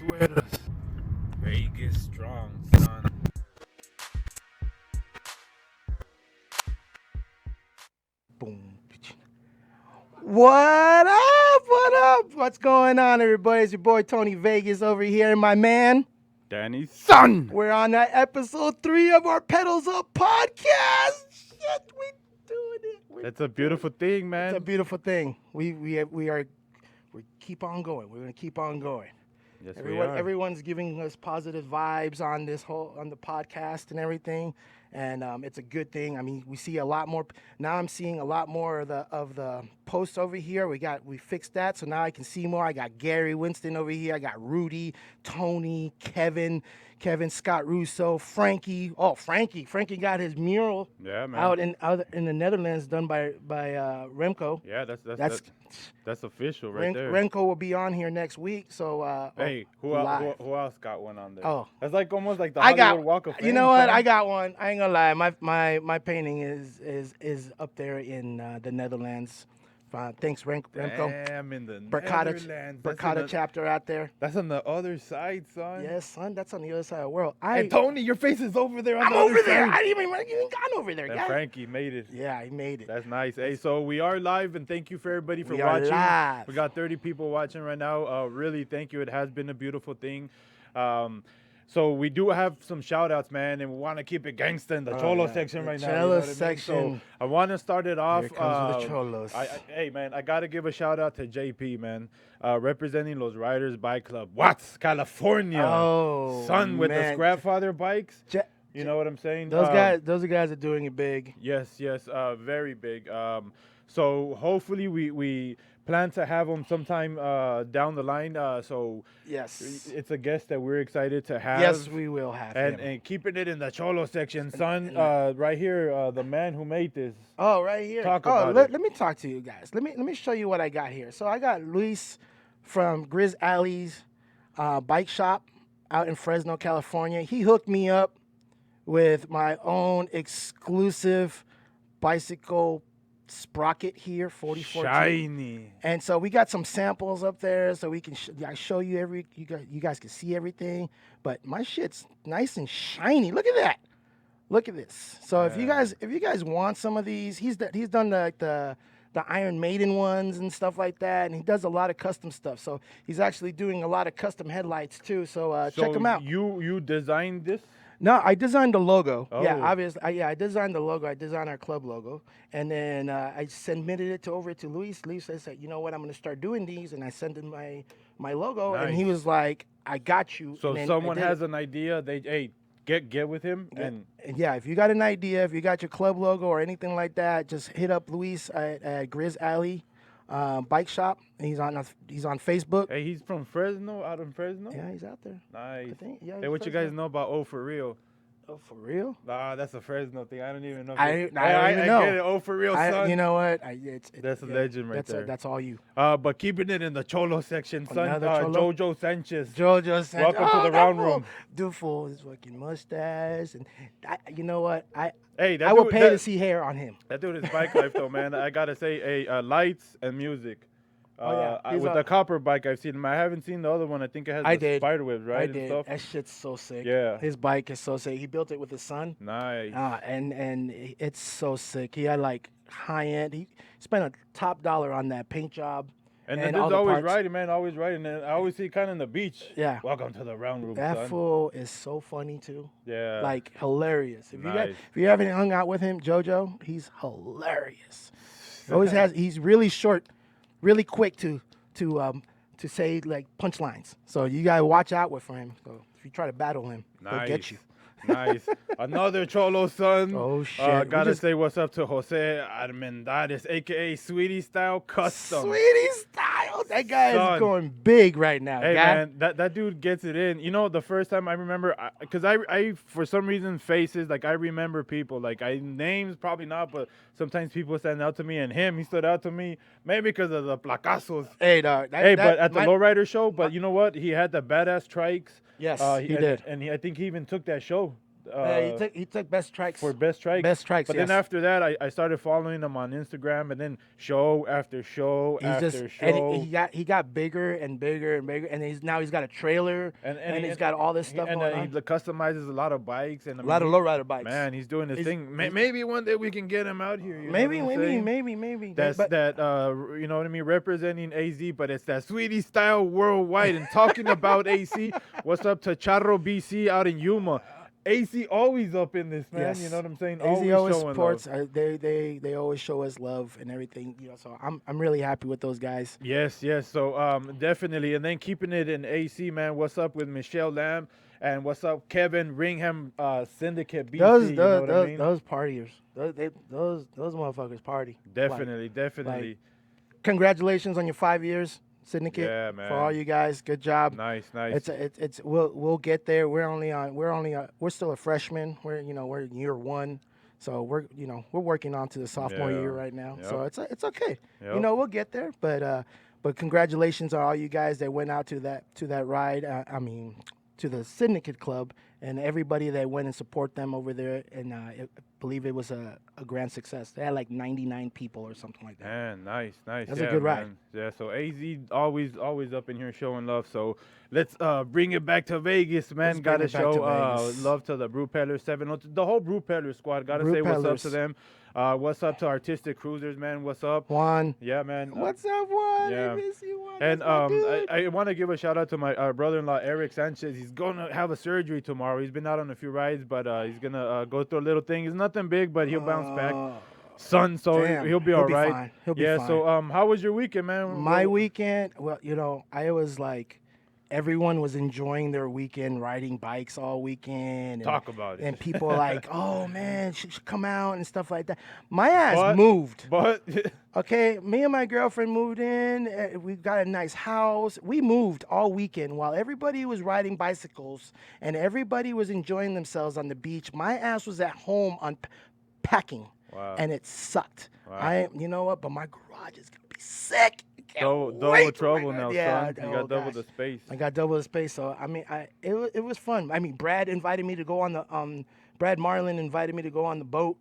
Suelas. Vegas strong, son. Boom. What up? What up? What's going on, everybody? It's your boy Tony Vegas over here, and my man. Danny's son. We're on that episode 3 of our Pedals Up podcast. Shit, we doing it. That's a beautiful thing, man. It's a beautiful thing. We keep on going. We're gonna keep on going. Yes, we are. Everyone's giving us positive vibes on the podcast and everything, and it's a good thing. I mean, we see a lot more now. I'm seeing a lot more of the posts over here. We fixed that, so now I can see more. I got Gary Winston over here. I got Rudy, Tony, Kevin, Scott Russo, Frankie. Oh, Frankie got his mural out in the Netherlands done by Remco. Yeah, that's official right there. Remco will be on here next week. So hey, who else got one on there? Oh, that's like almost like the Hollywood Walk of Fame. You know what? I got one. I ain't gonna lie. My painting is up there in the Netherlands. Thanks, Remco. Damn, in the Netherlands. Berkata chapter out there. That's on the other side, son. Yes, son. That's on the other side of the world. And Tony, your face is over there. I'm over there. I didn't even gone over there. And Frankie made it. Yeah, he made it. That's nice. Hey, so we are live, and thank you for everybody for watching. Live. We got 30 people watching right now. Really, thank you. It has been a beautiful thing. So we do have some shout outs, man, and we want to keep it gangsta in the Cholo section right now. Cholo section. So I want to start it off. Here comes the Cholos. Hey, man, I got to give a shout out to JP, man, representing Los Riders Bike Club. Watts, California. Oh, son, with the Scrapfather bikes. You know what I'm saying? Those guys are doing it big. Yes, very big. So hopefully we plan to have them sometime down the line. So yes, it's a guest that we're excited to have. Yes, we will have him. And keeping it in the Cholo section, son. Right here, the man who made this. Oh, right here. Let me talk to you guys. Let me show you what I got here. So I got Luis from Grizz Alley's bike shop out in Fresno, California. He hooked me up with my own exclusive bicycle sprocket here, 4014. Shiny. And so we got some samples up there, so we can show you you guys can see everything. But my shit's nice and shiny. Look at that. Look at this. So if you guys want some of these, he's done the Iron Maiden ones and stuff like that, and he does a lot of custom stuff. So he's actually doing a lot of custom headlights too. So check him out. You designed this? No, I designed the logo. Oh. Yeah, obviously. I designed the logo. I designed our club logo. And then I submitted it over to Luis. Luis said, you know what, I'm going to start doing these. And I sent him my logo. Nice. And he was like, I got you. So someone has an idea, get with him. And yeah, if you got an idea, if you got your club logo or anything like that, just hit up Luis at Grizz Alley Bike Shop. And he's on Facebook. Hey, he's from Fresno, out in Fresno? Yeah, he's out there. Nice. I think, yeah, hey, what you guys know about Oh For Real? Oh, for real? Nah, that's a Fresno thing. I don't even know. I don't even know. Get it. Oh, for real, son. You know what? That's a legend right there. That's all you. But keeping it in the Cholo section, son. Jojo Sanchez. Welcome to the round room. Dude, fool, his fucking mustache, and you know what? I I will pay to see hair on him. That dude is bike life though, man. I gotta say, lights and music. With the copper bike, I've seen him. I haven't seen the other one. I think it has the spider webs, right? I did. And stuff. That shit's so sick. Yeah. His bike is so sick. He built it with his son. Nice. And it's so sick. He had like high end. He spent a top dollar on that paint job. And the dude's always riding, man. Always riding. And I always see kind of on the beach. Yeah. Welcome to the round room, That son. fool is so funny too. Yeah. Like hilarious. Nice. If you haven't hung out with him, JoJo, he's hilarious. He's really short, really quick to say like punchlines. So you gotta watch out for him. So if you try to battle him, he'll get you. Nice. Another Cholo son. Oh shit. Gotta say what's up to Jose Armendariz, aka Sweetie Style Custom. Sweetie Style. That guy is going big right now. Hey man, that dude gets it in. You know, the first time I remember, because I for some reason faces, like I remember people, like names probably not, but sometimes people stand out to me, and he stood out to me, maybe because of the placazos. Hey dog. But at the Lowrider show, but you know what? He had the badass trikes. Yes, he did. And I think he even took that show. He took best trikes. for best trikes. Best trikes. But yes. then after that, I started following him on Instagram, and then show after show He's just after and show. he got bigger and bigger and bigger, and he's got a trailer and he's got all this stuff and going he on. customizes a lot of bikes and A lot of lowrider bikes. Man, he's doing his He's- thing. he's- Maybe one day we can get him out here. You know Maybe, what I'm saying? maybe. That's But you know what I mean, representing AZ, but it's that sweetie style worldwide. And talking about AC, what's up to Charro BC out in Yuma? AC always up in this, man. Yes. You know what I'm saying? AZ always showing supports. love. They always show us love and everything. So I'm really happy with those guys. Yes. So definitely, and then keeping it in AC, man. What's up with Michelle Lamb? And what's up, Kevin Ringham, Syndicate BC? Those you know what I mean? those partiers. Those motherfuckers party. Definitely. Congratulations on your 5 years, Syndicate. Yeah, man. For all you guys, good job. Nice. It's we'll get there. We're still a freshman. We're in year one, so we're working on to the sophomore Yeah. year right now. Yep. So it's okay. Yep. We'll get there. But congratulations on all you guys that went out to that ride. To the Syndicate Club and everybody that went and support them over there. And I believe it was a grand success. They had like 99 people or something like that. Man, nice. That's yeah, a good ride. man. Yeah, so AZ always up in here showing love. So let's bring it back to Vegas, man. Let's bring Gotta it back show to Vegas. love to the Brew Peddler 7. The whole Brew Peddler squad. Gotta Brew say what's up Peddlers. to them. What's up to Artistic Cruisers, man? What's up? Juan. Yeah, man. What's up, Juan? yeah. I miss you, Juan. And That's my dude. I want to give a shout out to my brother-in-law Eric Sanchez. He's gonna have a surgery tomorrow. He's been out on a few rides, but he's gonna go through a little thing. It's nothing big, but he'll bounce back. Son, so Damn, he'll be all right. fine. He'll be yeah. fine. So how was your weekend, man? My weekend, well, I was like, everyone was enjoying their weekend, riding bikes all weekend. And, Talk about it. And people like, oh man, should come out and stuff like that. My ass But- moved. But Okay, me and my girlfriend moved in. We got a nice house. We moved all weekend while everybody was riding bicycles and everybody was enjoying themselves on the beach. My ass was at home packing, wow. and it sucked. Wow. You know what? But my garage is gonna be sick. Can't double wait for trouble my- now, yeah, son. You oh, got double gosh. the space. I got double the space, so it was fun. I mean, Brad invited me to go on the Brad Marlon invited me to go on the boat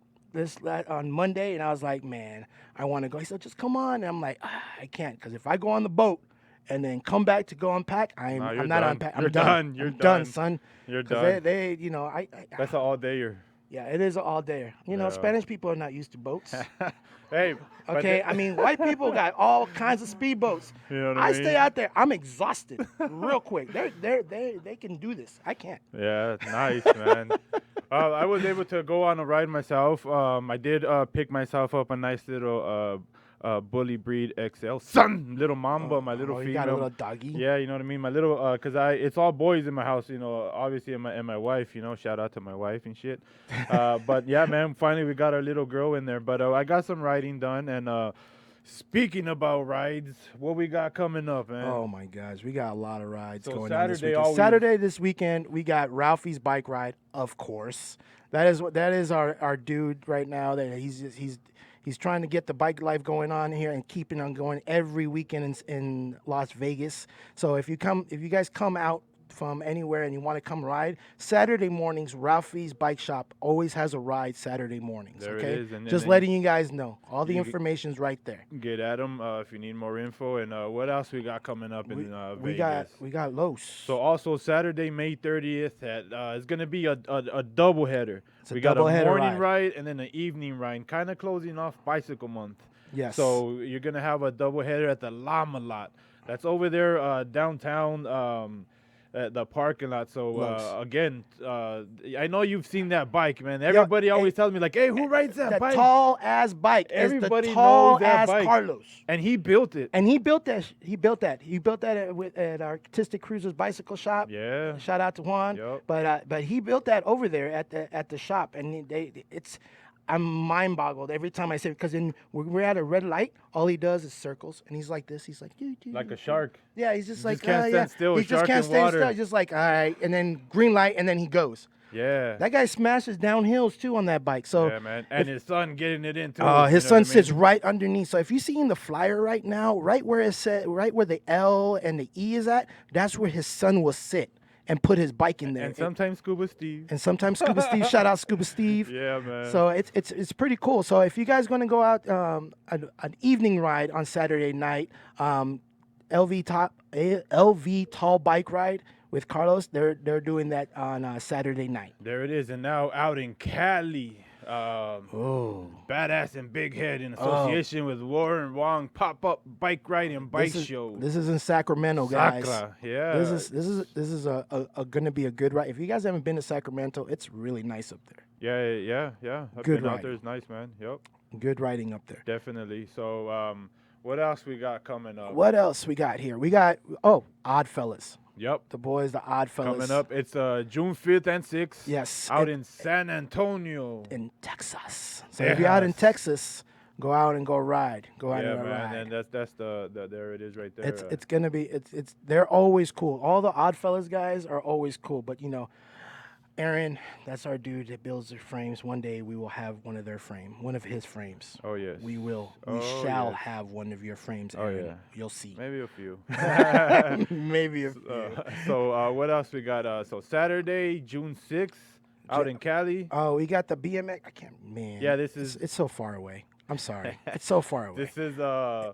on Monday, and I was like, man, I want to go. He said, just come on, and I'm like, I can't, because if I go on the boat and then come back to go unpack, Nah, I'm you're not done. unpack. You're I'm done. done. You're I'm done. son. You're 'Cause done. They That's an all-dayer. yeah, it is all day. Yeah. Spanish people are not used to boats. Hey. but Okay, they- I mean, white people got all kinds of speedboats. You know what I I stay mean? out there. I'm exhausted real quick. They can do this. I can't. Yeah, nice, man. I was able to go on a ride myself. I did pick myself up a nice little bully breed XL little mamba, my little you female. got a little doggy. Yeah, you know what I mean. My little, cause it's all boys in my house. Obviously, and my wife. Shout out to my wife and shit. But yeah, man, finally we got our little girl in there. But I got some riding done. And speaking about rides, what we got coming up, man? Oh my gosh, we got a lot of rides So going on this Saturday weekend. always- Saturday this weekend, we got Ralphie's bike ride, of course. That is our dude right now. That he's trying to get the bike life going on here and keeping on going every weekend in Las Vegas. So if you guys come out from anywhere and you want to come ride, Saturday mornings, Ralphie's Bike Shop always has a ride Saturday mornings. There it okay, is, and just then letting you guys know. All the you- information's right there. Get at them if you need more info. And what else we got coming up in Vegas? We got Los. So also Saturday, May 30th, it's gonna be a double header. It's a We got a doubleheader morning ride. ride and then an evening ride, kind of closing off Bicycle Month. Yes. So you're gonna have a double header at the Llama Lot. That's over there downtown. At the parking lot. So Los. again, I know you've seen that bike, man. Everybody always tells me like, "Hey, who rides that bike?" tall ass bike. Everybody is the tall knows that ass bike. Carlos. And he built it. And he built that. He built that at Artistic Cruisers Bicycle Shop. Yeah. Shout out to Juan. Yup. But he built that over there at the shop, and I'm mind boggled every time I say it, because we're at a red light. All he does is circles, and he's like this. He's like Like a shark. Yeah, he's just He like just can't stand yeah. still, He a just shark can't in stand water. still. Just like all right, and then green light, and then he goes. Yeah. That guy smashes down hills too on that bike. So Yeah, man. And his son getting it in too. his you know son what I mean? sits right underneath. So if you see in the flyer right now, right where it said, right where the L and the E is at, that's where his son will sit. and put his bike in there. And sometimes Scuba Steve. And sometimes Scuba Steve. Shout out Scuba Steve. Yeah, man. So it's pretty cool. So if you guys going to go out an evening ride on Saturday night, LV Tall Bike Ride with Carlos, they're doing that on Saturday night. There it is. And now out in Cali, Oh, Badass and Big Head in association with Warren Wong Pop-Up Bike Ride and Bike Show. This is in Sacramento, guys. Sacra, yeah. This is gonna be a good ride. If you guys haven't been to Sacramento, it's really nice up there. Yeah. I've Good been out ride. there. It's nice, man. Yep, Good riding up there. definitely. So, what else we got coming up? What else we got here? We got Oddfellas. Yep. The boys, the Oddfellas. Coming up, it's June 5th and 6th. Yes. Out in San Antonio. in Texas. So if you're out in Yes. Texas, go out and go ride. Go out Yeah, and go man, ride. and that's the there it is right there. It's gonna be it's they're always cool. All the Oddfellas guys are always cool. But Aaron, that's our dude that builds their frames. One day we will have one of his frames. Oh yes. We will. We Oh, shall yes. have one of your frames, Oh, Aaron. yeah. You'll see. Maybe a few. Maybe a few. So what else we got? So Saturday, June 6th, out in Cali. Oh, we got the BMX. I can't, man. Yeah, this is It's so far away. I'm sorry. It's so far away. this is I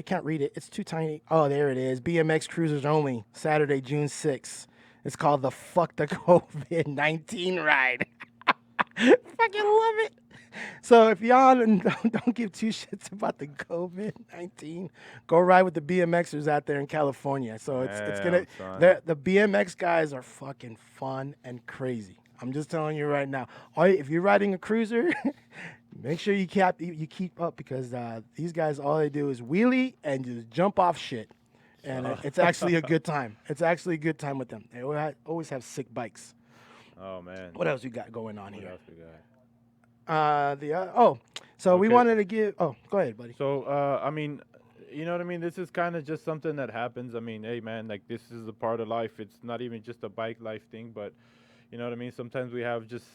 can't read it. It's too tiny. Oh, there it is. BMX Cruisers Only, Saturday, June 6th. It's called the Fuck the COVID-19 Ride. Fucking love it. So if y'all don't give two shits about the COVID-19, go ride with the BMXers out there in California. So it's gonna. son. The BMX guys are fucking fun and crazy. I'm just telling you right now. If you're riding a cruiser, make sure you keep up because these guys all they do is wheelie and just jump off shit, and it's actually a good time. It's actually a good time with them. They always have sick bikes. oh man. What else we got going on What here? else we got? So we Okay. wanted to give. Oh, go ahead, buddy. So I mean, you know what I mean? This is kind of just something that happens. I mean, hey man, like this is a part of life. It's not even just a bike life thing, but you know what I mean? Sometimes we have just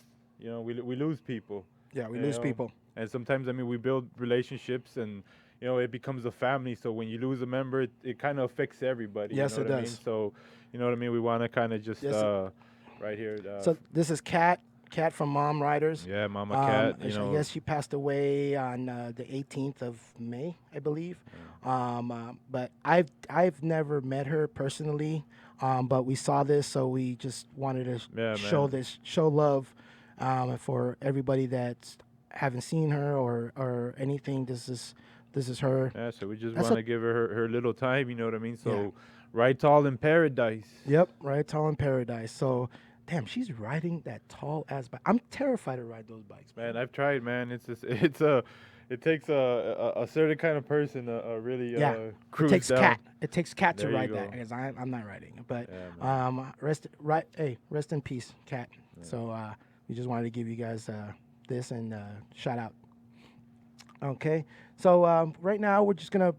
we lose people. Yeah, we you lose know? people. And sometimes, I mean, we build relationships and, it becomes a family. So when you lose a member, it kind of affects everybody. Yes, you know it what I does. mean? So, you know what I mean? We want to kind of just, Yes, right here. So this is Kat from Mom Riders. yeah, Mama Cat, I guess she passed away on the 18th of May, I believe. But I've never met her personally. But we saw this, so we just wanted to Yeah, show love for everybody that haven't seen her or anything. This is her. Yeah, so we just That's want to give her little time, you know what I mean? So, ride tall in paradise. Yep, right, tall in paradise. So, damn, she's riding that tall ass bike. I'm terrified to ride those bikes, Man, I've tried, man. It takes a certain kind of person to really Yeah, cruise it takes down. Cat. It takes Cat to There you ride that go. because I'm not riding. But Yeah, rest in peace, Cat. So we just wanted to give you guys this and shout out. Okay, so right now we're just gonna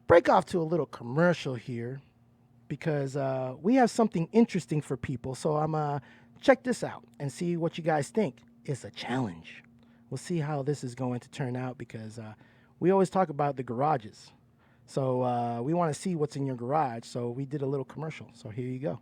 break off to a little commercial here because we have something interesting for people. So I'm check this out and see what you guys think. It's a challenge. We'll see how this is going to turn out because we always talk about the garages. So we want to see what's in your garage. So we did a little commercial. So here you go.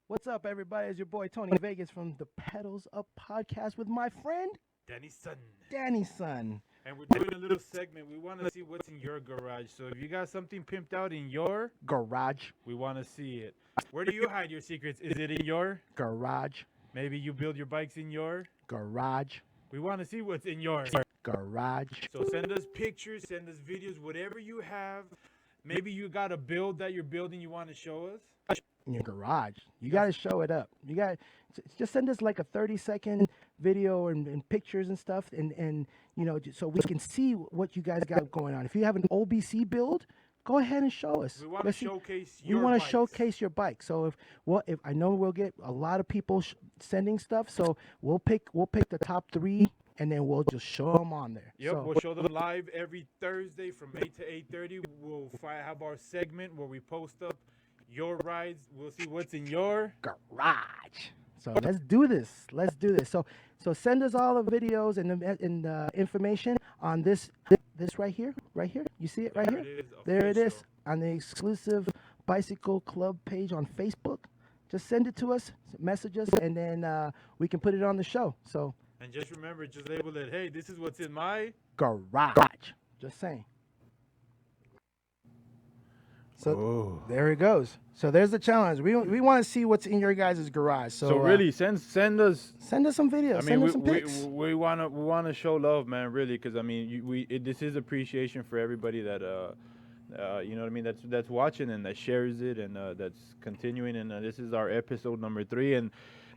What's up, everybody? It's your boy Tony Vegas from the Pedals Up podcast with my friend Danny's son. Danny's son. And we're doing a little segment. We want to see what's in your garage. So if you got something pimped out in your, Garage. we want to see it. Where do you hide your secrets? Is it in your? Garage. Maybe you build your bikes in your? Garage. We want to see what's in yours. Garage. So send us pictures, send us videos, whatever you have. Maybe you got a build that you're building you want to show us. In your garage. You got to show it up. You got just send us like a 30-second video and pictures and stuff and so we can see what you guys got going on. If you have an OBC build, go ahead and show us. We want to Let's see- showcase We your want to bikes. showcase your bike. So if I know we'll get a lot of people sending stuff, so we'll pick the top 3 and then we'll just show them on there. Yep, So we'll show them live every Thursday from 8 to 8:30. We'll have our segment where we post up your rides. We'll see what's in your garage. So let's do this. Let's do this. So send us all the videos and the information on this right here, right here. You see it right There here? it is, There it is official. on the exclusive Bicycle Club page on Facebook. Just send it to us, message us, and then we can put it on the show. So And just remember, just label it, hey, this is what's in my. garage. Just saying. So Oh. there it goes. So there's the challenge. We want to see what's in your guys' garage. So really, send us. send us some videos. I Send mean, us some pics. we wanna show love, man. Really, because I mean, this is appreciation for everybody that you know what I mean. That's watching and that shares it and that's continuing. And this is our episode number 3. And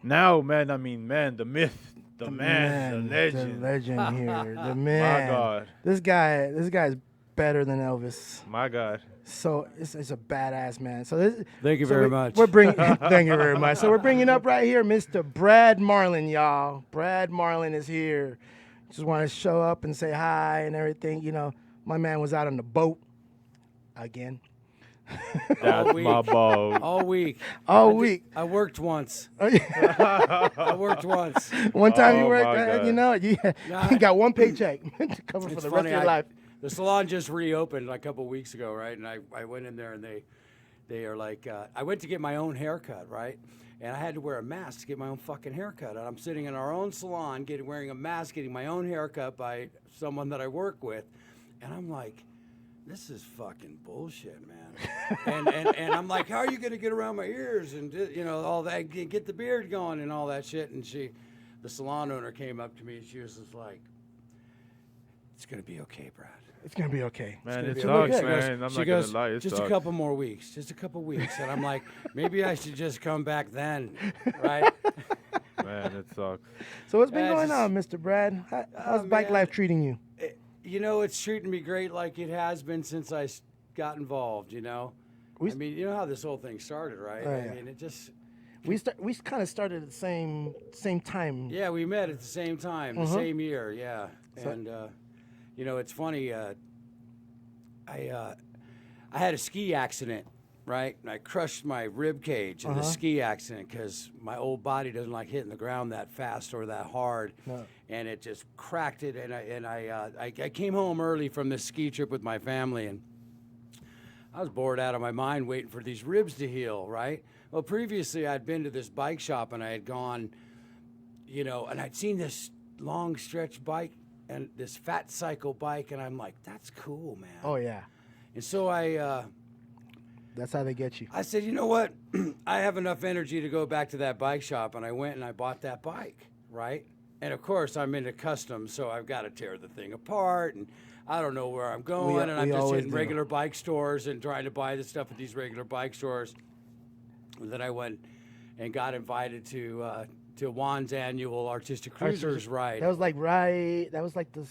now, man, I mean, man, the myth, the man, the legend. The legend here. The man. My God. This guy's better than Elvis. My God. So it's a badass man. So this, Thank you very much. We're bringing thank you very much. So we're bringing up right here, Mr. Brad Marlon, y'all. Brad Marlon is here. Just want to show up and say hi and everything. You know, my man was out on the boat again. That's week. my boat. All week. All week. I worked once. Oh, yeah. I worked once. One time you Oh, worked, my God. you know, you Nah, got one paycheck to cover for It's the funny. rest of your life. The salon just reopened a couple weeks ago, right? And I went in there and they are like, I went to get my own haircut, right? And I had to wear a mask to get my own fucking haircut. And I'm sitting in our own salon, wearing a mask, getting my own haircut by someone that I work with. And I'm like, this is fucking bullshit, man. and I'm like, how are you going to get around my ears and, you know, all that, get the beard going and all that shit. And the salon owner came up to me and she was just like, it's going to be okay, Brad. It's gonna be okay. Man, It's it gonna be sucks, okay. man. I'm She not goes, gonna lie, it just sucks. a couple more weeks, just a couple weeks. And I'm like, maybe I should just come back then, right? Man, it sucks. So what's been Yeah, going just- on, Mr. Brad? How's bike man. life treating you? You know, it's treating me great like it has been since I got involved, you know? We- I mean, you know how this whole thing started, right? Oh, I yeah. mean, it just, We kind of started at the same time. yeah, we met at the same time, the same year, yeah. So- And, you know, it's funny, I had a ski accident, right? And I crushed my rib cage in the ski accident because my old body doesn't like hitting the ground that fast or that hard. No. And it just cracked it. And I came home early from this ski trip with my family, and I was bored out of my mind waiting for these ribs to heal, right? Well, previously I'd been to this bike shop and I had gone, you know, and I'd seen this long stretch bike and this fat cycle bike, and I'm like, that's cool, man. Oh yeah, And so that's how they get you. I said, you know what? I have enough energy to go back to that bike shop, and I went and I bought that bike, right? And of course, I'm into custom, so I've got to tear the thing apart, and I don't know where I'm going, and I'm we just always hitting do. regular bike stores and trying to buy the stuff at these regular bike stores. And then I went and got invited to Juan's annual Artistic Cruisers ride. That was like the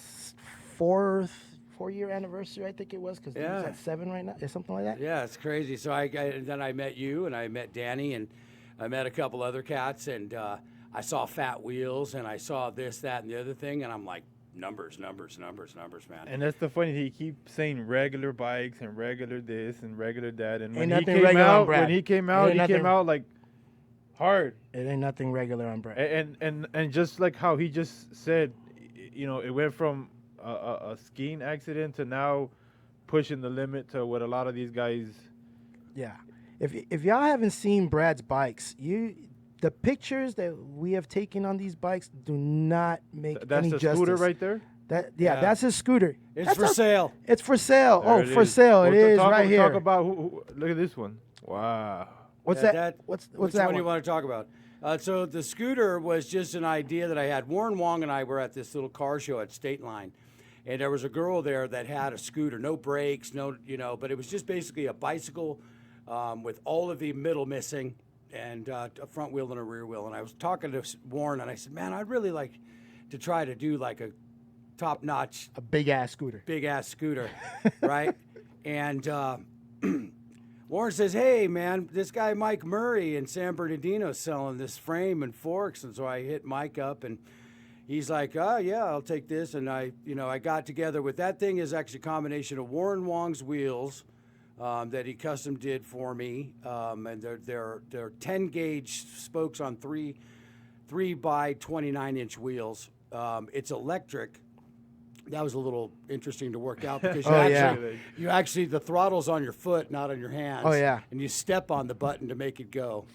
4-year anniversary, I think it was, because Yeah. it's at 7 right now, or something like that. Yeah, it's crazy. So and then I met you, and I met Danny, and I met a couple other cats, and I saw Fat Wheels, and I saw this, that, and the other thing, and I'm like, numbers, man. And that's the funny. He keeps saying regular bikes and regular this and regular that. And when he nothing came regular on out, Brad. he came Ain't nothing- out like hard. It ain't nothing regular on Brad. And just like how he just said, you know, it went from a skiing accident to now pushing the limit to what a lot of these guys. Yeah. If y'all haven't seen Brad's bikes, the pictures that we have taken on these bikes do not make That's any the justice. scooter right there. Yeah. That's his scooter. It's That's for sale. It's for sale. There Oh, it for is. sale. It Well, is talk, right here. Talk about look at this one. Wow. What's Yeah, that? What's Which that one do one? you want to talk about? So the scooter was just an idea that I had. Warren Wong and I were at this little car show at State Line, and there was a girl there that had a scooter, no brakes, no, you know, but it was just basically a bicycle with all of the middle missing and a front wheel and a rear wheel. And I was talking to Warren, and I said, man, I'd really like to try to do like a top-notch A big ass scooter. big ass scooter, right? And Warren says, "Hey, man, this guy Mike Murray in San Bernardino selling this frame and forks." And so I hit Mike up, and he's like, oh yeah, I'll take this. And I got together with that thing is actually a combination of Warren Wong's wheels that he custom did for me, and they're 10 gauge spokes on 3 by 29-inch wheels. It's electric. That was a little interesting to work out because you actually the throttle's on your foot, not on your hands. Oh yeah. And you step on the button to make it go.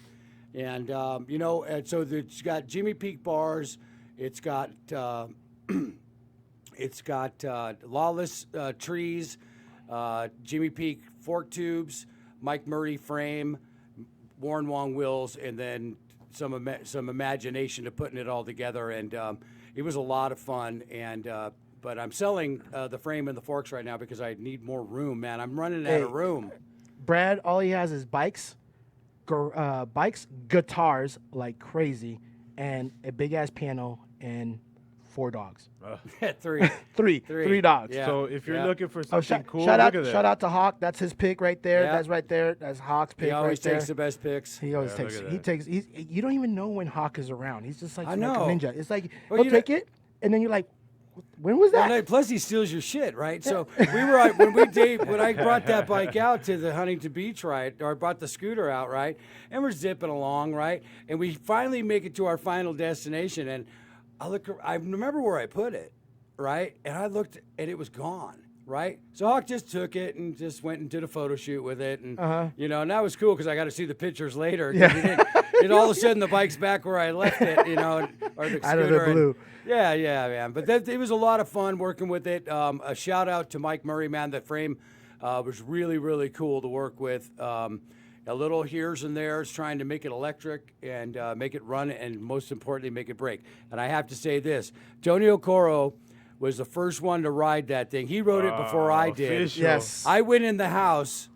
And and so it's got Jimmy Peak bars. It's got Lawless trees, Jimmy Peak fork tubes, Mike Murray frame, Warren Wong wheels, and then some imagination to putting it all together. And it was a lot of fun. And but I'm selling the frame and the forks right now because I need more room, man. I'm running out of room. Brad, all he has is bikes, guitars like crazy, and a big ass piano and 4 dogs. Three dogs. Yeah. So if you're looking for something cool, shout look at that. Shout out to Hawk. That's his pick right there. Yeah. That's right there. That's Hawk's pick. He always right takes there. the best picks. He always Yeah, takes. look at He that. takes. You don't even know when Hawk is around. He's just like, I like a know. ninja. It's like Well, he'll take it, and then you're like, when was that? Well, plus he steals your shit, right? So we were when I brought that bike out to the Huntington Beach, right, or I brought the scooter out, right, and we're zipping along, right, and we finally make it to our final destination, and I remember where I put it, right, and I looked and it was gone. Right, so Hawk just took it and just went and did a photo shoot with it, and and that was cool because I got to see the pictures later. And all of a sudden the bike's back where I left it, or the Out of the scooter, blue. Yeah, man. But it was a lot of fun working with it. A shout out to Mike Murray, man. That frame was really, really cool to work with. A little here's and there's trying to make it electric and make it run, and most importantly, make it brake. And I have to say this, Tony Okoro was the first one to ride that thing. He rode it before I did. Official. Yes. I went in the house.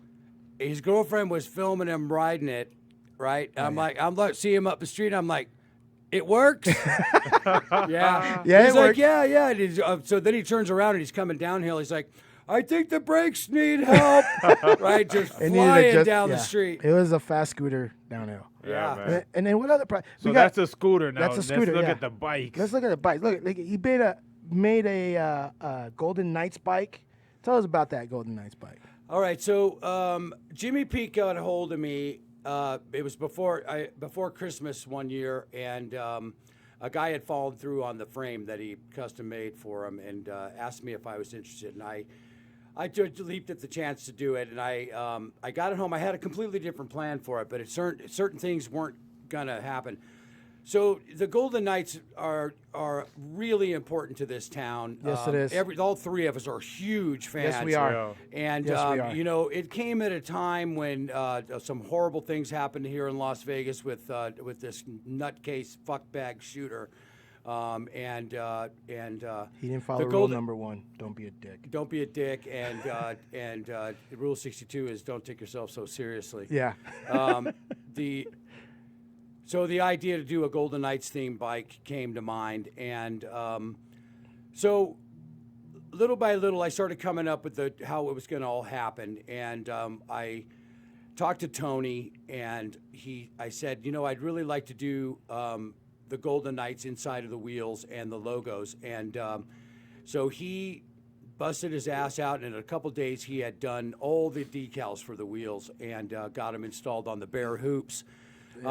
His girlfriend was filming him riding it, right? I'm like, see him up the street. I'm like, it works. Yeah. Yeah, He's it like, worked. yeah. And so then he turns around and he's coming downhill. He's like, I think the brakes need help. Right? Just It needed to flying down the yeah. street. It was a fast scooter downhill. Yeah. man. And then what other? So that's a scooter now. That's a scooter. Let's look yeah. at the bike. Let's look at the bike. Look, he made a Golden Knights bike. Tell us about that Golden Knights bike. All right, so Jimmy Peak got a hold of me. It was before Christmas one year, and a guy had fallen through on the frame that he custom made for him, and asked me if I was interested. And I leaped at the chance to do it, and I got it home. I had a completely different plan for it, but certain things weren't gonna happen. So the Golden Knights are really important to this town. Yes, it is. All 3 of us are huge fans. Yes, we are. Yeah. And Yes, we are. it came at a time when some horrible things happened here in Las Vegas with this nutcase fuckbag shooter, and He didn't follow the rule Golden- number 1. Don't be a dick. Don't be a dick, and Rule 62 is don't take yourself so seriously. Yeah. So the idea to do a Golden Knights themed bike came to mind, and so little by little I started coming up with how it was going to all happen, and I talked to Tony, and I said, I'd really like to do the Golden Knights inside of the wheels and the logos, and so he busted his ass out, and in a couple days he had done all the decals for the wheels and got them installed on the bare hoops. It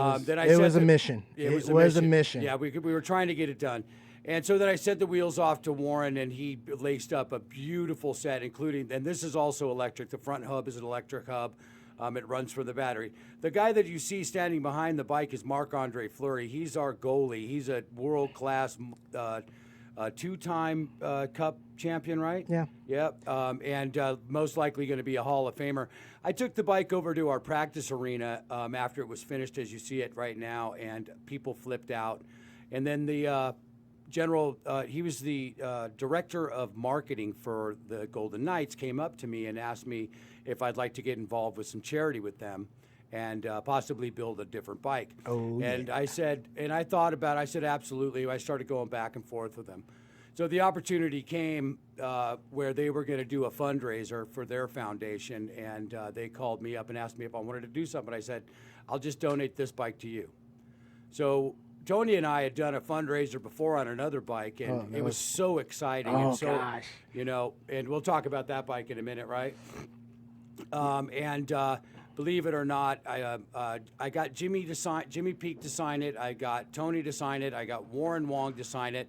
was a mission. It was a mission. Yeah, we were trying to get it done. And so then I sent the wheels off to Warren, and he laced up a beautiful set, including, and this is also electric. The front hub is an electric hub. It runs from the battery. The guy that you see standing behind the bike is Marc-Andre Fleury. He's our goalie. He's a world-class 2-time Cup champion, right? Yeah. Yep. And most likely going to be a Hall of Famer. I took the bike over to our practice arena after it was finished, as you see it right now, and people flipped out. And then the he was the director of marketing for the Golden Knights, came up to me and asked me if I'd like to get involved with some charity with them and possibly build a different bike. Oh, and I said, and I thought about it, I said, absolutely. I started going back and forth with them. So the opportunity came where they were going to do a fundraiser for their foundation, and they called me up and asked me if I wanted to do something. I said, I'll just donate this bike to you. So Tony and I had done a fundraiser before on another bike, and it was so exciting. Oh, and so, gosh. You know, and we'll talk about that bike in a minute, right? Believe it or not, I got Jimmy Peak to sign it. I got Tony to sign it. I got Warren Wong to sign it.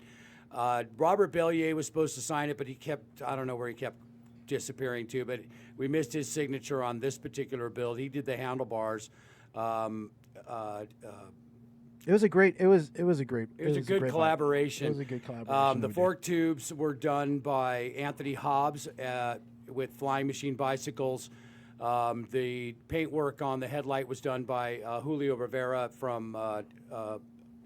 Robert Bellier was supposed to sign it, but I don't know where he kept disappearing to, but we missed his signature on this particular build. He did the handlebars. It was a good collaboration. It was a good collaboration. The fork tubes were done by Anthony Hobbs with Flying Machine Bicycles. The paintwork on the headlight was done by Julio Rivera from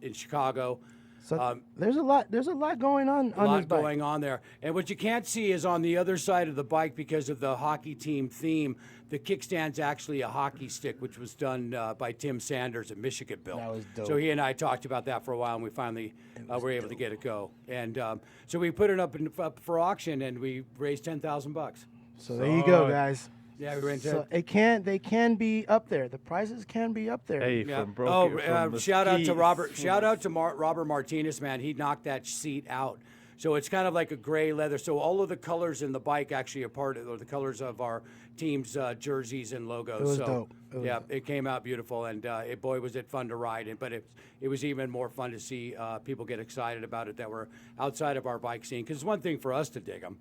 in Chicago. So there's a lot going on this bike. A lot going on there. And what you can't see is on the other side of the bike, because of the hockey team theme, the kickstand's actually a hockey stick, which was done by Tim Sanders at Michigan built. That was dope. So he and I talked about that for a while, and we finally were able to get it go. And so we put it up for auction, and we raised $10,000. So there you go, guys. Yeah, we went So they can be up there. The prices can be up there. Hey, Yeah. from broken. Shout out to Robert. Shout out to Robert Martinez, man. He knocked that seat out. So it's kind of like a gray leather. So all of the colors in the bike actually are part of, or the colors of our team's jerseys and logos. It was so, dope. It came out beautiful, and boy, was it fun to ride in. But it was even more fun to see people get excited about it that were outside of our bike scene. Because it's one thing for us to dig them.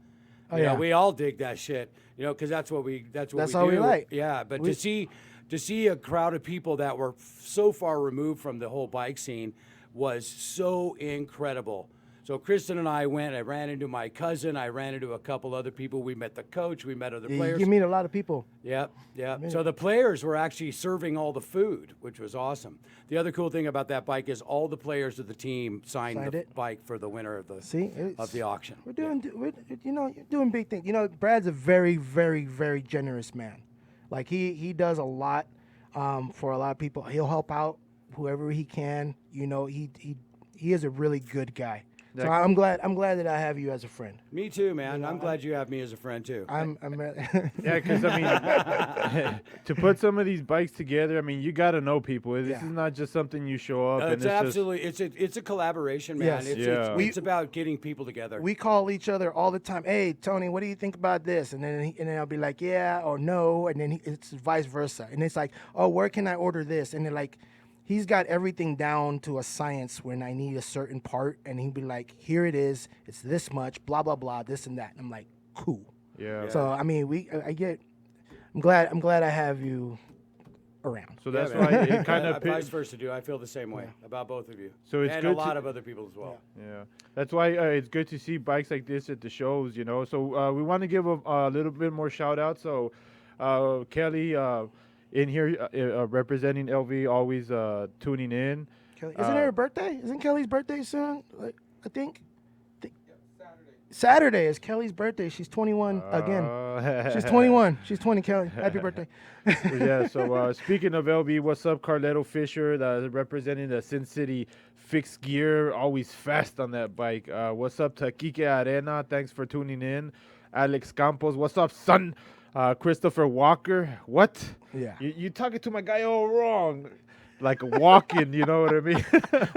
You know, we all dig that shit. You know, because that's what we all we do. like. Yeah, but to see a crowd of people that were so far removed from the whole bike scene was so incredible. So Kristen and I went. I ran into my cousin. I ran into a couple other people. We met the coach. We met other players. You meet a lot of people. Yep. So the players were actually serving all the food, which was awesome. The other cool thing about that bike is all the players of the team signed the bike for the winner of the auction. We're doing, you're doing big things. You know, Brad's a very, very, very generous man. Like he does a lot for a lot of people. He'll help out whoever he can. You know, he is a really good guy. So I'm glad that I have you as a friend. Me too, man. You know, I'm glad you have me as a friend too. I'm Yeah, because I mean, to put some of these bikes together, I mean, you got to know people. This is not just something you show up. It's absolutely, it's a collaboration, man. Yes. It's about getting people together. We call each other all the time. Hey, Tony, what do you think about this? And then I'll be like, yeah or no, and then it's vice versa. And it's like, oh, where can I order this? And then like, he's got everything down to a science when I need a certain part, and he'll be like, here it is. It's this much, blah, blah, blah, this and that. And I'm like, cool. Yeah. So, I mean, I'm glad I have you around. So that's why it kind of vice versa, dude. I feel the same way about both of you. So it's and good a lot of other people as well. Yeah. That's why it's good to see bikes like this at the shows, you know. So we want to give a little bit more shout out. So Kelly, in here representing LV, always tuning in. Kelly, isn't her birthday? Isn't Kelly's birthday soon? Like, I think. Saturday is Kelly's birthday. She's 21 again. She's 21. She's 20, Kelly. Happy birthday. Yeah, so speaking of LB, what's up, Carletto Fisher, representing the Sin City Fixed Gear, always fast on that bike. What's up to Kike Arena? Thanks for tuning in. Alex Campos, what's up, son? Christopher Walker, what? Yeah. You talking to my guy all wrong. Like walking, you know what I mean?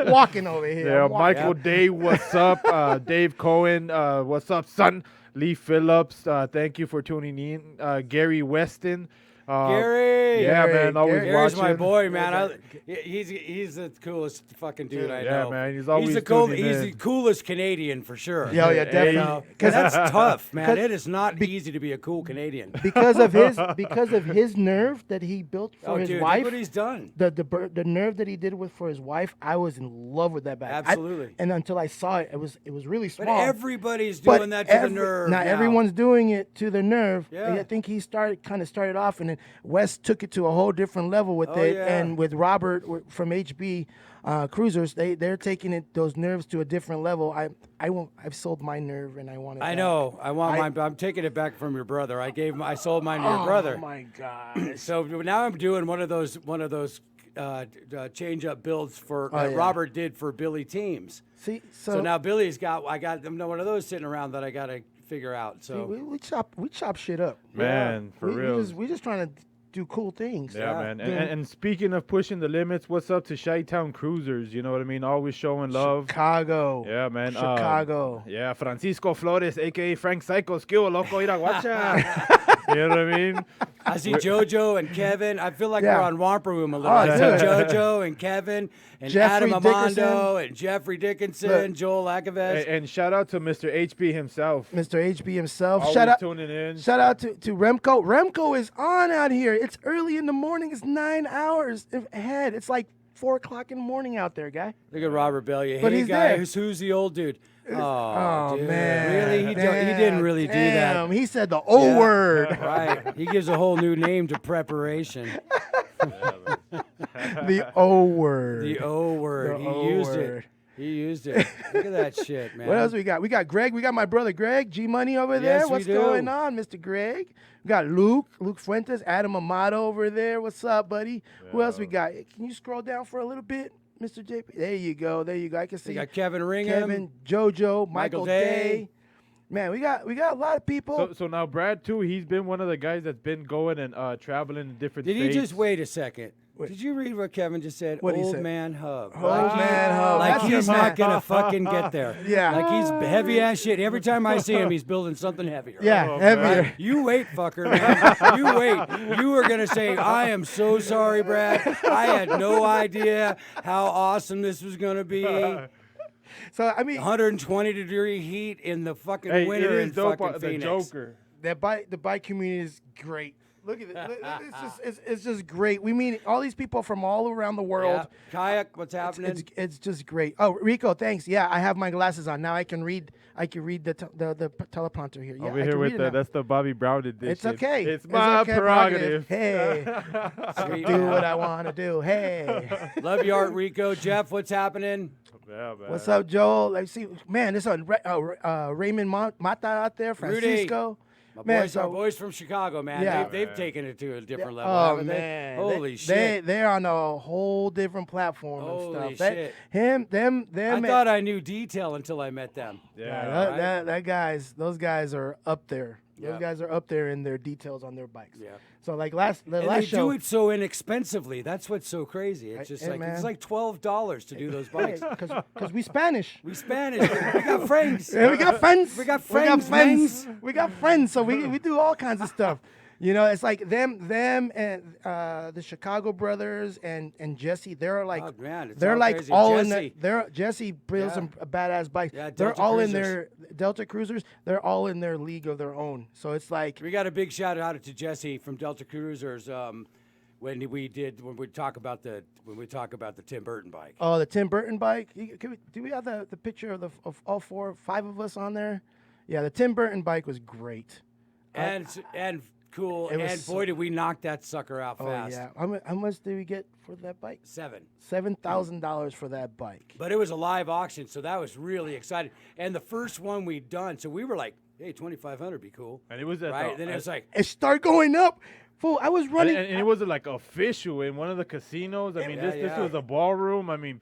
Walking over here. Yeah, Michael Day, what's up? Dave Cohen, what's up, son? Lee Phillips, thank you for tuning in. Gary Weston. Gary! Yeah, man, always watching. Gary's my boy, man. He's the coolest fucking dude I know. Yeah, man, he's always he's the coolest Canadian for sure. Yeah, definitely. Because that's tough, man. It is not easy to be a cool Canadian. Because of his nerve that he built for his wife. Look what he's done. The nerve that he did for his wife, I was in love with that bike. Absolutely. And until I saw it, it was really small. But everybody's doing that to the nerve. Not everyone's doing it to the nerve. Yeah. I think he started off, and then Wes took it to a whole different level with it. Yeah. And with Robert from HB Cruisers, they're taking those nerves to a different level. I've sold my nerve, and I want it. I know. I want mine. I'm taking it back from your brother. I sold mine to your brother. Oh my God! So now I'm doing one of those change up builds for Robert did for Billy Teams. See, so now Billy's got one of those sitting around that I got to figure out. So we chop shit up, man, for real. We just trying to do cool things. Yeah, man. Doing- And speaking of pushing the limits, what's up to Chi-Town Cruisers? You know what I mean? Always showing love. Chicago. Yeah, man. Chicago. Yeah, Francisco Flores, a.k.a. Frank Psycho. Skill, loco, ira guacha. You know what I mean? I see JoJo and Kevin. I feel like Yeah. we're on Romper Room a little. Oh, I see dude. JoJo and Kevin and Jeffrey Adam Amando and Jeffrey Dickinson, Look. Joel Akaves. And shout out to Mr. HB himself. Mr. HB himself. Always Shout out. tuning in. Shout out to Remco. Remco is on out here. It's early in the morning. It's 9 hours ahead. It's like 4 o'clock in the morning out there, guy. Look at Robert Bellia. But Hey, he's guys, there. who's the old dude? Oh, dude. man. Really? He didn't really do that. Damn, he said the O word. Right. He gives a whole new name to preparation. The O word. The O word. The He O used word. it. He used it. Look at that shit, man. What else we got? We got Greg. We got my brother Greg, G Money over there. Yes, we What's do. going on, Mr. Greg? We got Luke Fuentes, Adam Amato over there. What's up, buddy? Who else we got? Can you scroll down for a little bit, Mr. JP? There you go. I can see We got Kevin Ringham. Kevin, JoJo, Michael Michael Day. Day. Man, we got a lot of people. So now Brad too, he's been one of the guys that's been going and traveling in different Did he states. just wait a second? Wait. Did you read what Kevin just said? What'd he Old say? man hub. Old man hub. Like That's he's your not man. gonna fucking get there. Yeah. Like he's heavy ass shit. Every time I see him, he's building something heavier. Yeah, Oh, heavier. Right? You wait, fucker, man. You wait. You are gonna say, "I am so sorry, Brad. I had no idea how awesome this was gonna be. So I mean, 120-degree heat in the fucking Hey, winter it in is dope. fucking The Phoenix." Joker. the bike community is great. Look at it. It's just great. We meet all these people from all around the world. Yeah. Kayak, what's happening? It's just great. Oh, Rico, thanks. Yeah, I have my glasses on now. I can read the teleprompter here. Yeah, Over I here can with read it now. that's the Bobby Brown edition. It's okay. It's my okay, prerogative. Hey, I can do what I want to do. Hey, Love your art, Rico. Jeff, what's happening? Yeah, man. what's up, Joel? Let's see, man. This on Raymond Mata out there, Francisco. Man, Our boys from Chicago, man. Yeah. They've taken it to a different level. Oh haven't man! They? Holy shit! They're on a whole different platform Holy and stuff. shit. Them. I thought I knew detail until I met them. Yeah. Those guys are up there. Those Yeah. guys are up there in their details on their bikes. Yeah. So like the And last they show. do it so inexpensively. That's what's so crazy. It's just Hey, like man. it's like $12 to do those bikes. Because we Spanish. We Spanish. We got friends. Yeah, we got friends. We got friends, mans. We got friends. So we do all kinds of stuff. You know, it's like them and the Chicago brothers and Jesse. They're like Oh, man, it's they're all like crazy. all Jesse. in the. Jesse builds Yeah. some badass bikes. Yeah, they're Delta all in Cruisers. their Delta Cruisers. They're all in their league of their own. So it's like We got a big shout out to Jesse from Delta Cruisers. When we talk about the Tim Burton bike. oh, the Tim Burton bike. Do we have the picture of all 5 of us on there? Yeah, the Tim Burton bike was great. And cool. It was And so- boy, did we knock that sucker out Oh fast. yeah. How much did we get for that bike? 7. $7,000 for that bike. But it was a live auction, so that was really exciting. And the first one we'd done, so we were like, "Hey, 2,500 be cool." And it was at Right? the, Then it was like, It started going up. Fool, I was and, running. and it was like official in one of the casinos. I mean, Yeah, this yeah. was a ballroom. I mean,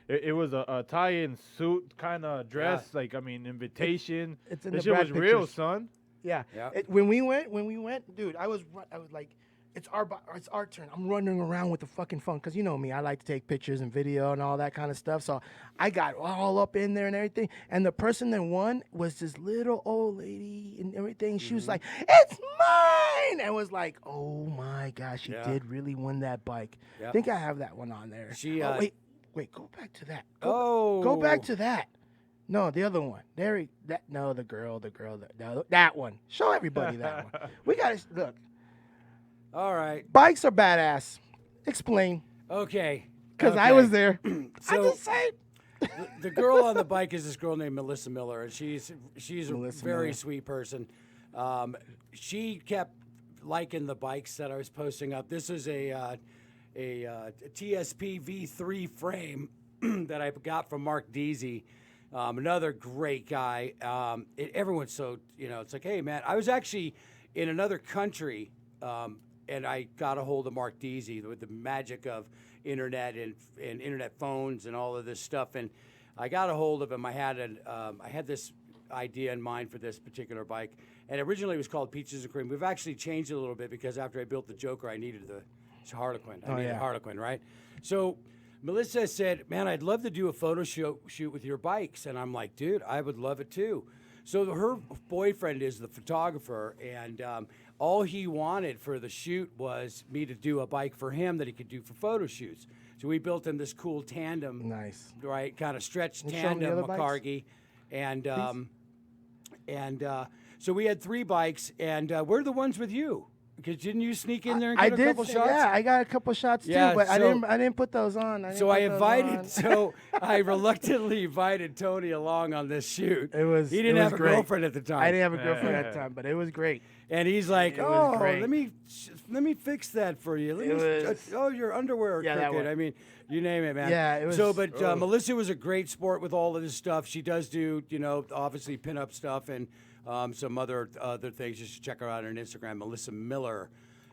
it was a tie-in suit kind of dress. Like, I mean, invitation. It's in this the shit Brad was real, pictures. son. Yeah. Yeah. When we went, dude, I was like, it's our turn. I'm running around with the fucking phone because you know me, I like to take pictures and video and all that kind of stuff. So I got all up in there and everything. And the person that won was this little old lady and everything. She was like, "It's mine!" I was like, "Oh my gosh, she Yeah. did really win that bike." I Yep. think I have that one on there. She, oh, wait, go back to that. oh. Go back to that. No, the other one. The girl. That one. Show everybody that one. We got to look. All right. Bikes are badass. Explain, Okay. because I Okay. was there. I So- just say. The girl on the bike is this girl named Melissa Miller, and she's a Melissa very Miller. sweet person. She kept liking the bikes that I was posting up. This is a TSP V3 frame that I got from Mark Deasy. Another great guy. Everyone's so, it's like, hey, man, I was actually in another country, and I got a hold of Mark Deasy with the magic of internet and internet phones and all of this stuff. And I got a hold of him. I had this idea in mind for this particular bike. And originally it was called Peaches and Cream. We've actually changed it a little bit because after I built the Joker, I needed the Harlequin. I needed Harlequin, right? So Melissa said, man, I'd love to do a photo shoot with your bikes. And I'm like, dude, I would love it too. So her boyfriend is the photographer, and all he wanted for the shoot was me to do a bike for him that he could do for photo shoots. So we built him this cool tandem, right, kind of stretched tandem McCargy, and so we had 3 bikes, and we're the ones with you. Because didn't you sneak in there and get a couple shots? Yeah, I got a couple shots too, but I didn't put those on. I reluctantly invited Tony along on this shoot. He didn't have a girlfriend at the time. I didn't have a girlfriend at the time, but it was great. And he's like, "Oh, let me fix that for you. Your underwear are crooked. I mean, you name it, man." Yeah, it was. So, but Melissa was a great sport with all of this stuff. She does do, obviously pinup stuff and some other things. You should check her out on Instagram, Melissa Miller.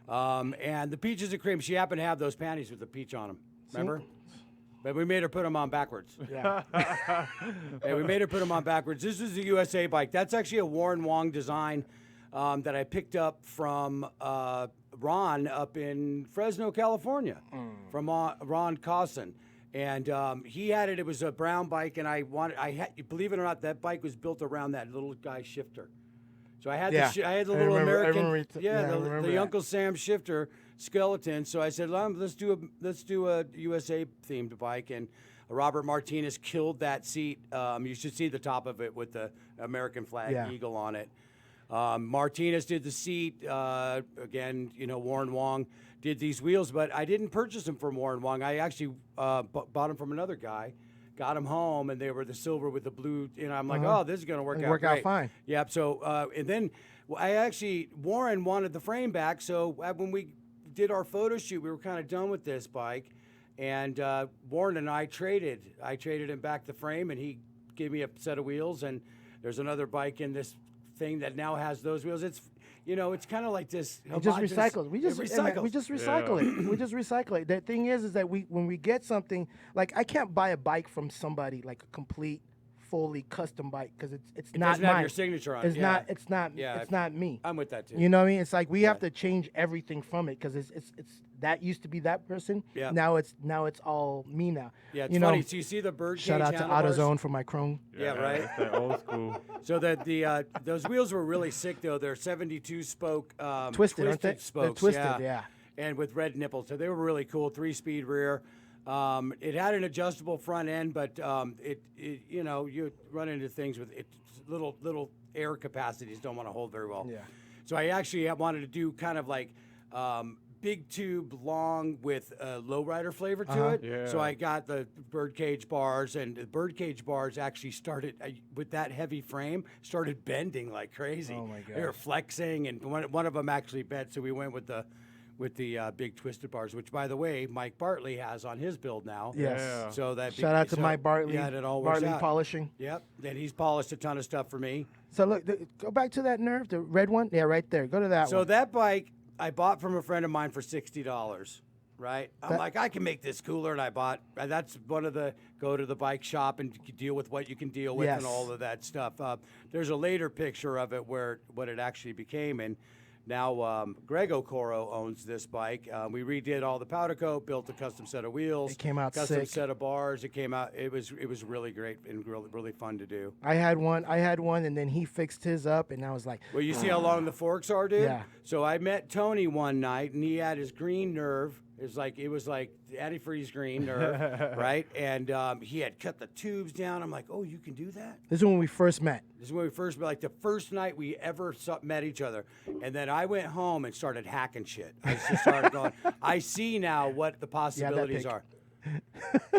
And the Peaches and Cream, she happened to have those panties with the peach on them. Remember? But we made her put them on backwards. Yeah. And we made her put them on backwards. This is the USA bike. That's actually a Warren Wong design that I picked up from Ron up in Fresno, California, from Ron Cosson. And he had it. It was a brown bike, and believe it or not, that bike was built around that little guy shifter. So I had the little American, the Uncle Sam shifter skeleton. So I said, let's do a USA themed bike, and Robert Martinez killed that seat. You should see the top of it with the American flag eagle on it. Martinez did the seat. Again, Warren Wong did these wheels, but I didn't purchase them from Warren Wong. I actually bought them from another guy, got them home, and they were the silver with the blue. I'm like, oh, this is going to work out fine. Yep. So, and then Warren wanted the frame back. So when we did our photo shoot, we were kind of done with this bike, and Warren and I traded him back the frame, and he gave me a set of wheels, and there's another bike in this thing that now has those wheels. It's it's kind of like this. We just recycle. We just recycle it. We just recycle it. The thing is that when we get something, like I can't buy a bike from somebody like a complete, fully custom bike because it's not doesn't mine. Have your signature on it. It's not me. I'm with that too. You know what I mean? It's like we have to change everything from it because it's that used to be that person. Yeah. Now it's all me now. Yeah, it's funny. So you see the bird cage shout out to handlebars? AutoZone for my chrome. Yeah, right. That's that old school. So that those wheels were really sick though. They're 72 spoke twisted, aren't they? spokes. They're twisted, yeah. And with red nipples, so they were really cool. 3-speed rear. It had an adjustable front end, but you run into things with it. Little air capacities don't want to hold very well. Yeah. So I actually wanted to do kind of like big tube long with a lowrider flavor to it. Yeah. So I got the birdcage bars, and the birdcage bars actually started with that heavy frame, started bending like crazy. Oh my God. They were flexing, and one of them actually bent. So we went with the big twisted bars, which by the way, Mike Bartley has on his build now. Yes. Yeah. So Shout out to Mike Bartley. Yeah, it all works Bartley out. Polishing. Yep. And he's polished a ton of stuff for me. So look, go back to that Nerve, the red one. Yeah, right there. Go to that one. So that bike I bought from a friend of mine for $60. Right? I'm like, I can make this cooler, and I bought. That's one of the go to the bike shop and deal with what you can deal with and all of that stuff. There's a later picture of it where what it actually became, and now Greg Okoro owns this bike. We redid all the powder coat, built a custom set of wheels. It came out custom sick. set of bars. It came out. It was really great and really fun to do. I had one, and then he fixed his up, and I was like, Well, you see how long the forks are, dude? Yeah. So I met Tony one night, and he had his green Nerve. It was like the antifreeze green Nerve, right? And he had cut the tubes down. I'm like, oh, you can do that? this is when we first met. This is when we first, like the first night we ever met each other. And then I went home and started hacking shit. I just started going, I see now what the possibilities are.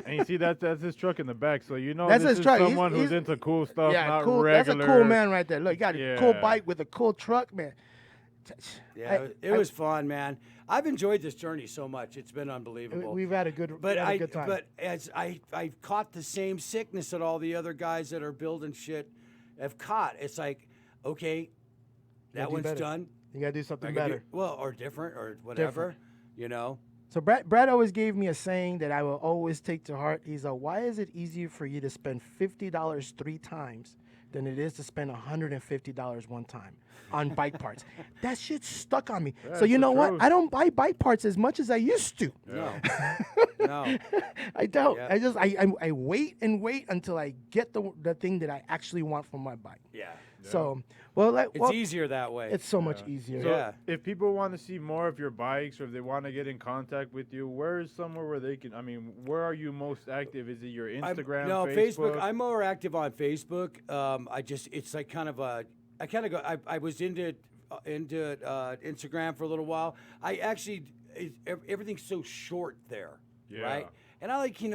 And you see that's his truck in the back, so That's this his is truck. someone He's- who's into cool stuff, not cool. regular. That's a cool man right there. Look, you got a cool Yeah. bike with a cool truck, man. Yeah, it was fun, man. I've enjoyed this journey so much. It's been unbelievable. We've had a good, good time. But as I caught the same sickness that all the other guys that are building shit have caught. It's like, okay, that do one's better. done. You gotta do something I could do- better. or different or whatever, you know. So Brad always gave me a saying that I will always take to heart. He's like, why is it easier for you to spend $50 3 times than it is to spend $150 one time on bike parts. That shit stuck on me. So That's you the know what? truth. I don't buy bike parts as much as I used to. No. No. I don't. Yeah. I wait and wait until I get the thing that I actually want from my bike. Yeah. So well, It's easier that way. It's so much easier. So Yeah. if people want to see more of your bikes or if they want to get in contact with you, where is somewhere where they can? I mean, where are you most active? Is it your Instagram? No, Facebook. I'm more active on Facebook. It's like kind of a. I kind of go. I was into Instagram for a little while. I actually, everything's so short there, right? And I kind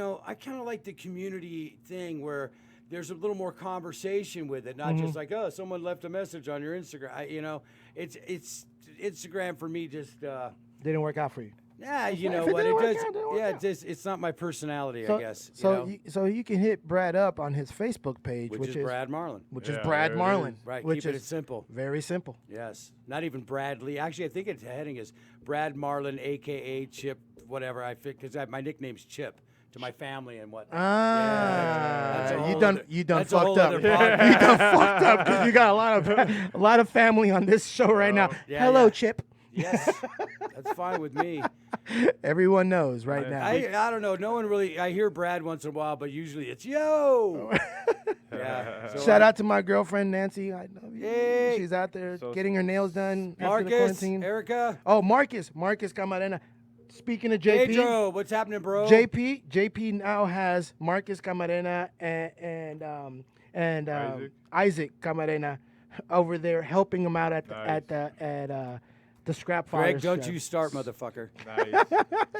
of like the community thing where there's a little more conversation with it, not just like, oh, someone left a message on your Instagram. It's Instagram for me. Just Didn't work out for you. yeah, you If know it what didn't it work does. out, it didn't work Yeah, out. it's not my personality, So, I guess. so you can hit Brad up on his Facebook page, which is Brad Marlon. which is Yeah, Brad there it Marlon, is. Right, which keeping is it simple. very simple. Yes, not even Bradley. Actually, I think its heading is Brad Marlon, aka Chip, whatever. Because my nickname's Chip to my family and whatnot. That's a You whole done other- you done that's a whole fucked up. other You podcast. done fucked up because you got a lot of family on this show right now. Yeah, Hello, yeah. Chip. Yes, that's fine with me. Everyone knows right now. I don't know. No one really. I hear Brad once in a while, but usually it's yo. Yeah. So Shout out to my girlfriend Nancy. I love you. Hey. She's out there So- getting her nails done after the Marcus, quarantine. Erica, Oh, Marcus Camarena. Speaking of JP, Pedro, what's happening, bro? JP now has Marcus Camarena and Isaac Camarena over there helping him out at the scrap Greg, fighters. don't you start, motherfucker. Nice.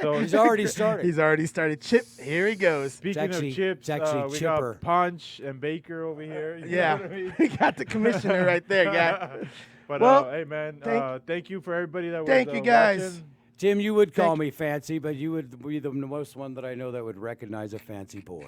So He's already started. He's already started. Chip, here he goes. speaking actually- of chips, it's actually we Chipper. got Punch and Baker over here. You know Yeah, what I mean? we got the commissioner right there, guy. But Well, hey man, thank- thank you for everybody that was thank you, guys. watching. Tim, you would call Thank me fancy, but you would be the most one that I know that would recognize a fancy boy.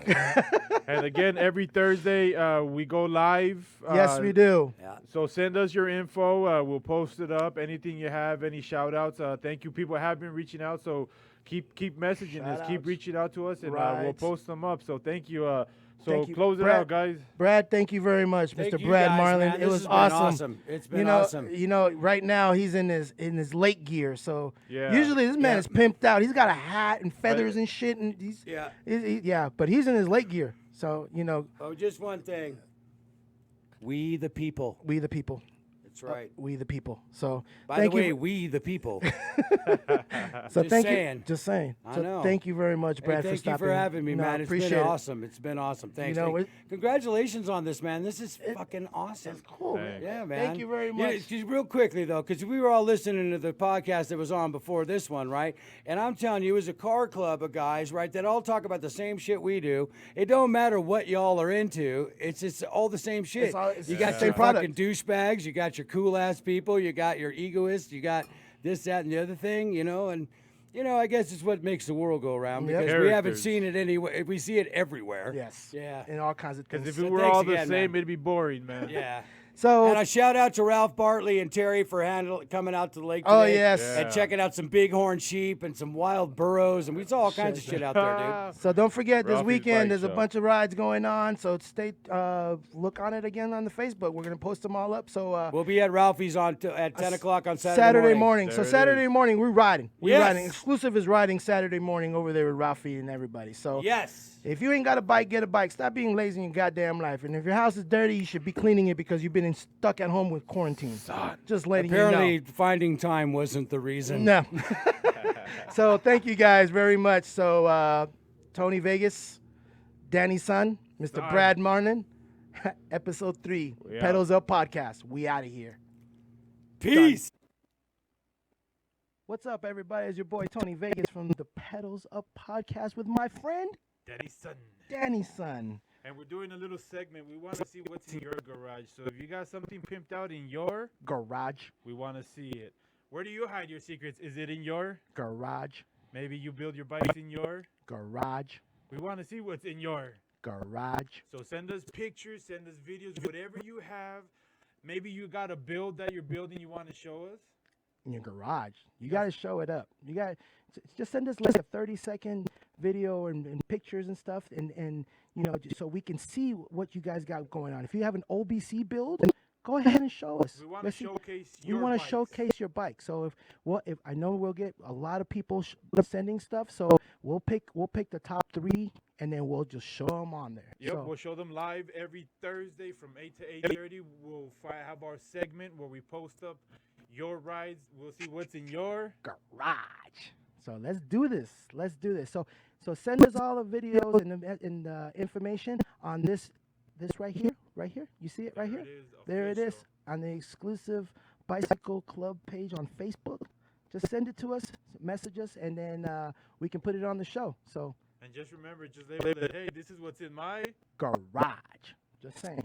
And again, every Thursday we go live. Yes, we do. Yeah. So send us your info. We'll post it up. Anything you have, any shout outs. Thank you. People have been reaching out. So keep messaging us. Keep Shout-outs. reaching out to us, and we'll Right. post them up. So thank you. So Thank you. close it Brad- out, guys. Brad, thank you very much, Thank Mr. you Brad guys, Marlon. man. It This was has been awesome. awesome. It's been awesome. You know, right now he's in his late gear. So Yeah. usually this man Yeah. is pimped out. He's got a hat and feathers and shit, and Yeah. yeah. But he's in his late gear. So you know, Oh, just one thing. We the people. we the people. That's right. We the people. So By thank the way, you. we the people. So just thank saying. you. Just saying. I So know. thank you very much, Brad, Hey, for thank you stopping. for having me, No, man. It's appreciate been it. awesome. It's been awesome. Thanks. know, Hey, it- congratulations on this, man. This is fucking awesome. It's cool. Thanks. Yeah, man. Thank you very much. Just real quickly though, because we were all listening to the podcast that was on before this one, right? And I'm telling you, it was a car club of guys, right, that all talk about the same shit we do. It don't matter what y'all are into. It's just all the same shit. It's You the got same your product. fucking douchebags. You got your cool ass people. You got your egoists. You got this, that, and the other thing. You know, and you know, I guess it's what makes the world go around Yep. because we haven't Characters. seen it anywhere. We see it everywhere. Yes. Yeah. And all kinds of things. Because if we So were thanks all the again, same, man. it'd be boring, man. Yeah. So And a shout out to Ralph Bartley and Terry for coming out to the lake today. Oh, yes. Yeah. And checking out some bighorn sheep and some wild burros. And we saw all kinds of shit out there, dude. So don't forget this Ralphie's weekend Bike there's a Shop. bunch of rides going on. So look on it again on the Facebook. We're gonna post them all up. So We'll be at Ralphie's at 10 o'clock on Saturday morning. So There it Saturday is. morning we're riding. We're Yes. riding. Exclusive is riding Saturday morning over there with Ralphie and everybody. So Yes. if you ain't got a bike, get a bike. Stop being lazy in your goddamn life. And if your house is dirty, you should be cleaning it because you've been stuck at home with quarantine. Just letting Apparently, you know. finding time wasn't the reason. No. So thank you guys very much. So Tony Vegas, Danny's son, Mr. Done. Brad Marlon, episode 3, We out. Pedals Up Podcast. We out of here. Peace. What's up, everybody? It's your boy Tony Vegas from the Pedals Up Podcast with my friend Daddy's son. Danny's son. And we're doing a little segment. We want to see what's in your garage. So if you got something pimped out in your, Garage. we want to see it. Where do you hide your secrets? Is it in your? Garage. Maybe you build your bikes in your? Garage. We want to see what's in your. Garage. So send us pictures, send us videos, whatever you have. Maybe you got a build that you're building you want to show us. In your garage. You got to show it up. You got just send us like a 30-second video and pictures and stuff, and so we can see what you guys got going on. If you have an OBC build, go ahead and show us. We want to Let's see. showcase We your want to bikes. showcase your bike. So if I know we'll get a lot of people sending stuff, so we'll pick the top 3, and then we'll just show them on there. Yep, So, we'll show them live every Thursday from 8 to 8:30. We'll have our segment where we post up your rides. We'll see what's in your garage. So let's do this. So send us all the videos and the information on this right here. You see it right here? There it is on the exclusive Bicycle Club page on Facebook. Just send it to us, message us, and then we can put it on the show. So And just remember, just label it, hey, this is what's in my garage. Just saying.